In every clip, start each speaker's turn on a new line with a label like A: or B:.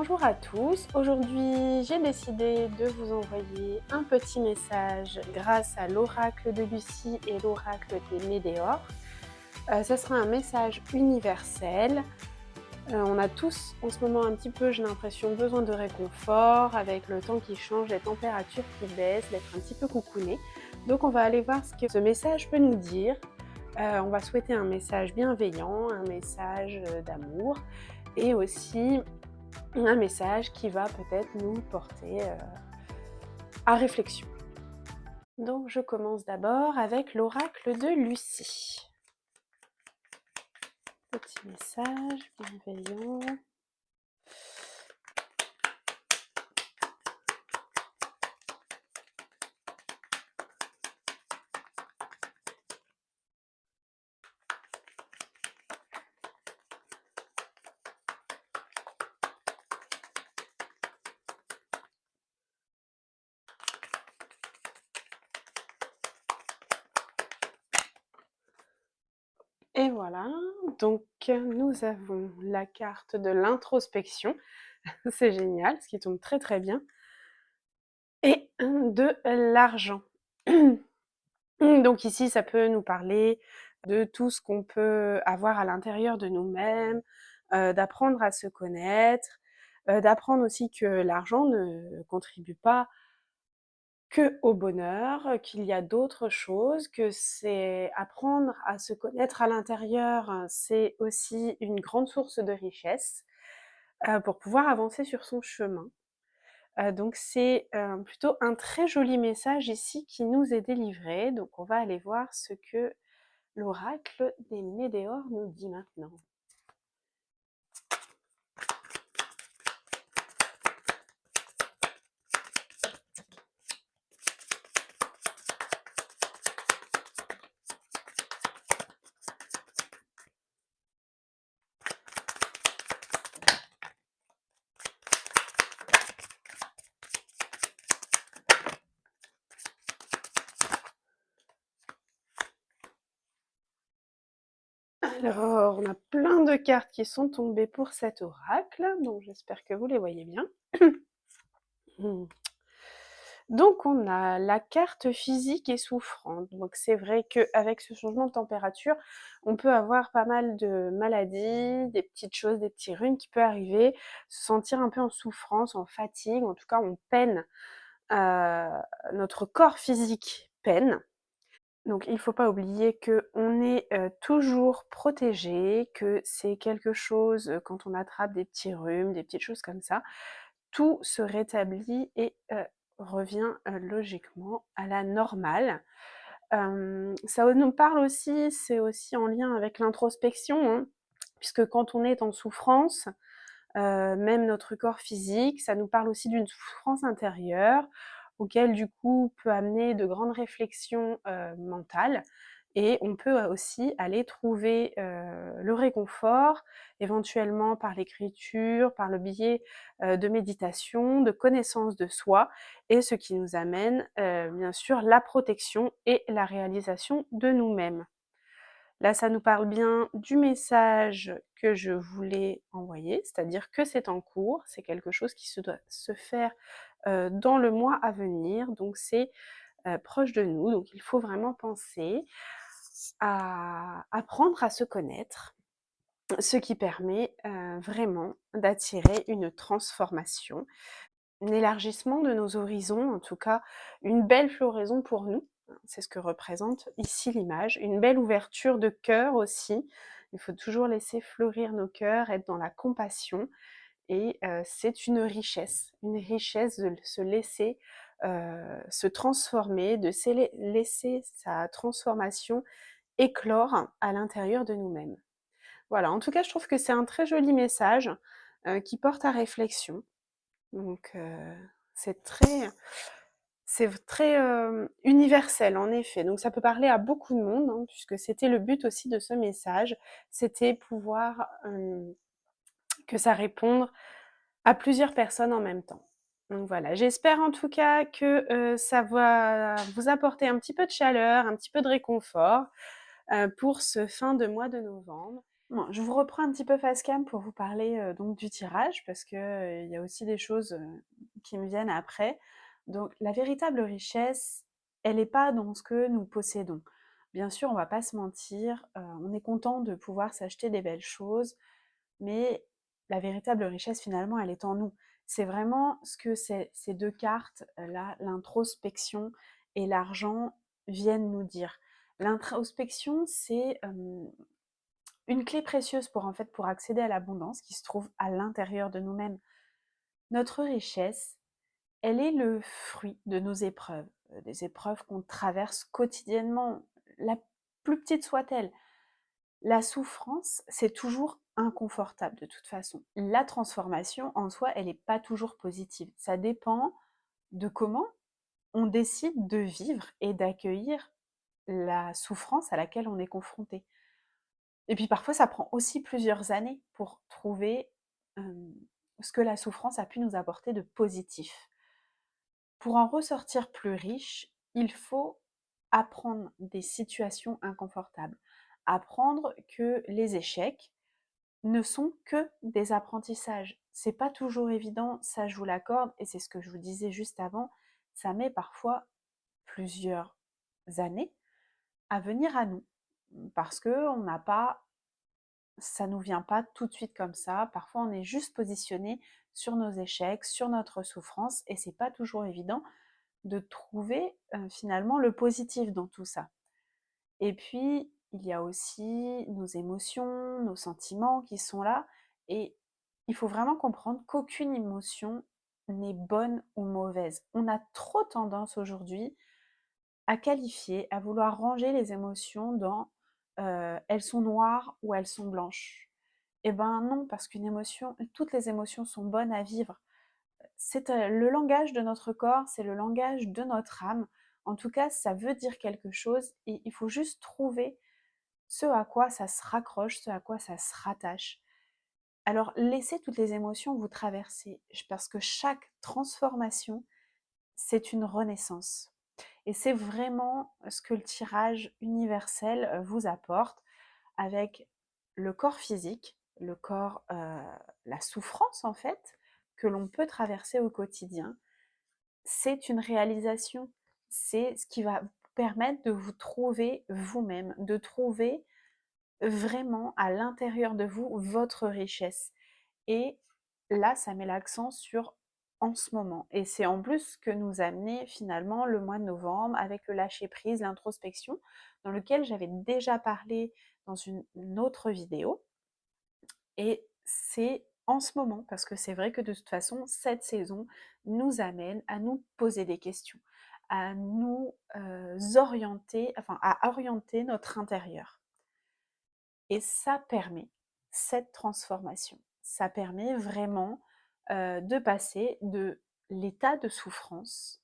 A: Bonjour à tous, aujourd'hui j'ai décidé de vous envoyer un petit message grâce à l'oracle de Lucie et l'oracle des Médéors. Ce sera un message universel. On a tous en ce moment un petit peu, j'ai l'impression, besoin de réconfort avec le temps qui change, les températures qui baissent, d'être un petit peu coucouné. Donc on va aller voir ce que ce message peut nous dire. On va souhaiter un message bienveillant, un message d'amour et aussi un message qui va peut-être nous porter à réflexion. Donc je commence d'abord avec l'oracle de Lucie. Petit message bienveillant. Et voilà, donc nous avons la carte de l'introspection, c'est génial, ce qui tombe très très bien, et de l'argent. Donc ici, ça peut nous parler de tout ce qu'on peut avoir à l'intérieur de nous-mêmes, d'apprendre à se connaître, d'apprendre aussi que l'argent ne contribue pas que au bonheur, qu'il y a d'autres choses, que c'est apprendre à se connaître à l'intérieur, c'est aussi une grande source de richesse, pour pouvoir avancer sur son chemin. Donc c'est, plutôt un très joli message ici qui nous est délivré, donc on va aller voir ce que l'oracle des Médéors nous dit maintenant. Alors, on a plein de cartes qui sont tombées pour cet oracle, donc j'espère que vous les voyez bien. Donc on a la carte physique et souffrante. Donc c'est vrai qu'avec ce changement de température, on peut avoir pas mal de maladies, des petites choses, des petits rhumes qui peuvent arriver, se sentir un peu en souffrance, en fatigue, en tout cas on peine, notre corps physique peine. Donc il ne faut pas oublier qu'on est, toujours protégé, que c'est quelque chose, quand on attrape des petits rhumes, des petites choses comme ça, tout se rétablit et revient, logiquement à la normale. Ça nous parle aussi, c'est aussi en lien avec l'introspection, hein, puisque quand on est en souffrance, même notre corps physique, ça nous parle aussi d'une souffrance intérieure, auquel du coup peut amener de grandes réflexions, mentales, et on peut aussi aller trouver, le réconfort, éventuellement par l'écriture, par le biais, de méditation, de connaissance de soi, et ce qui nous amène, bien sûr la protection et la réalisation de nous-mêmes. Là, ça nous parle bien du message que je voulais envoyer, c'est-à-dire que c'est en cours, c'est quelque chose qui se doit se faire, dans le mois à venir, donc c'est, proche de nous, donc il faut vraiment penser à apprendre à se connaître, ce qui permet, vraiment d'attirer une transformation, un élargissement de nos horizons, en tout cas une belle floraison pour nous. C'est ce que représente ici l'image, une belle ouverture de cœur aussi. Il faut toujours laisser fleurir nos cœurs, être dans la compassion, et c'est une richesse de se laisser, se transformer, de laisser sa transformation éclore à l'intérieur de nous-mêmes. Voilà, en tout cas je trouve que c'est un très joli message, qui porte à réflexion. Donc c'est très universel en effet, donc ça peut parler à beaucoup de monde, hein, puisque c'était le but aussi de ce message, c'était pouvoir, que ça réponde à plusieurs personnes en même temps. Donc voilà, j'espère en tout cas que, ça va vous apporter un petit peu de chaleur, un petit peu de réconfort, pour ce fin de mois de novembre. Bon, je vous reprends un petit peu face cam pour vous parler, donc du tirage parce que, il y a aussi des choses, qui me viennent après. Donc la véritable richesse, elle est pas dans ce que nous possédons. Bien sûr, on va pas se mentir, on est content de pouvoir s'acheter des belles choses, mais la véritable richesse finalement, elle est en nous. C'est vraiment ce que ces 2 cartes, là, l'introspection et l'argent viennent nous dire. L'introspection, c'est, une clé précieuse pour en fait pour accéder à l'abondance qui se trouve à l'intérieur de nous-mêmes. Notre richesse, elle est le fruit de nos épreuves, des épreuves qu'on traverse quotidiennement, la plus petite soit-elle. La souffrance, c'est toujours inconfortable de toute façon. La transformation en soi, elle n'est pas toujours positive. Ça dépend de comment on décide de vivre et d'accueillir la souffrance à laquelle on est confronté. Et puis parfois, ça prend aussi plusieurs années pour trouver, ce que la souffrance a pu nous apporter de positif. Pour en ressortir plus riche, il faut apprendre des situations inconfortables. Apprendre que les échecs ne sont que des apprentissages. C'est pas toujours évident, ça je vous l'accorde, et c'est ce que je vous disais juste avant, ça met parfois plusieurs années à venir à nous, parce qu'on n'a pas ça nous vient pas tout de suite comme ça. Parfois, on est juste positionné sur nos échecs, sur notre souffrance, et c'est pas toujours évident de trouver finalement le positif dans tout ça. Et puis, il y a aussi nos émotions, nos sentiments qui sont là, et il faut vraiment comprendre qu'aucune émotion n'est bonne ou mauvaise. On a trop tendance aujourd'hui à qualifier, à vouloir ranger les émotions dans elles sont noires ou elles sont blanches. Eh ben non, parce qu'une émotion, toutes les émotions sont bonnes à vivre. C'est le langage de notre corps, c'est le langage de notre âme. En tout cas, ça veut dire quelque chose et il faut juste trouver ce à quoi ça se raccroche, ce à quoi ça se rattache. Alors, laissez toutes les émotions vous traverser, parce que chaque transformation, c'est une renaissance. Et c'est vraiment ce que le tirage universel vous apporte avec le corps physique, le corps, la souffrance en fait, que l'on peut traverser au quotidien. C'est une réalisation, c'est ce qui va vous permettre de vous trouver vous-même, de trouver vraiment à l'intérieur de vous votre richesse. Et là, ça met l'accent sur en ce moment. Et c'est en plus ce que nous a amené finalement le mois de novembre avec le lâcher-prise, l'introspection, dans lequel j'avais déjà parlé dans une autre vidéo. Et c'est en ce moment, parce que c'est vrai que de toute façon, cette saison nous amène à nous poser des questions, à nous orienter, enfin à orienter notre intérieur. Et ça permet cette transformation. Ça permet vraiment de passer de l'état de souffrance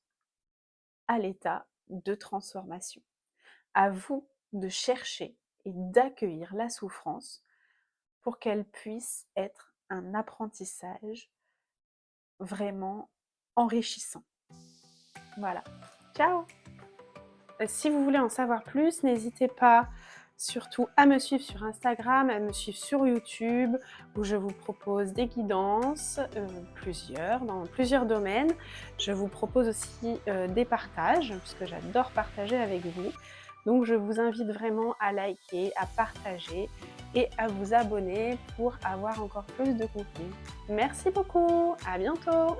A: à l'état de transformation. À vous de chercher et d'accueillir la souffrance pour qu'elle puisse être un apprentissage vraiment enrichissant. Voilà. Ciao! Si vous voulez en savoir plus, n'hésitez pas surtout à me suivre sur Instagram, à me suivre sur YouTube, où je vous propose des guidances, dans plusieurs domaines. Je vous propose aussi des partages, puisque j'adore partager avec vous. Donc je vous invite vraiment à liker, à partager et à vous abonner pour avoir encore plus de contenu. Merci beaucoup, à bientôt!